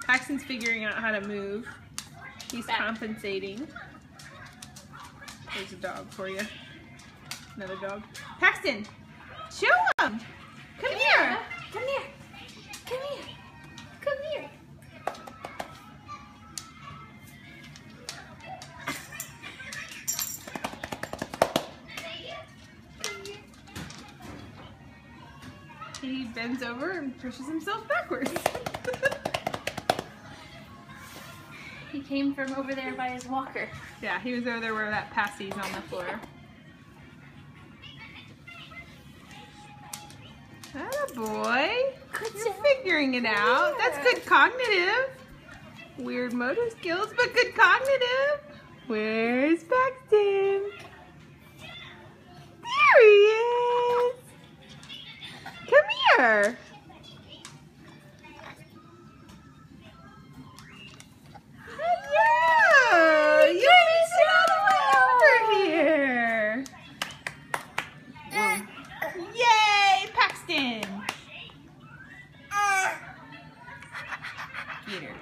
Paxton's figuring out how to move. He's compensating. There's a dog for you. Another dog. Paxton, show him. Come here. Come here. Come here. Come here. He bends over and pushes himself backwards. He came from over there by his walker. Yeah, he was over there where that passy's on the floor. Attaboy. You're figuring it out. That's good cognitive. Weird motor skills, but good cognitive. Where's Paxton? There he is. Come here. Hello. You made it all the way over here. Whoa. Yay, Paxton. Get her.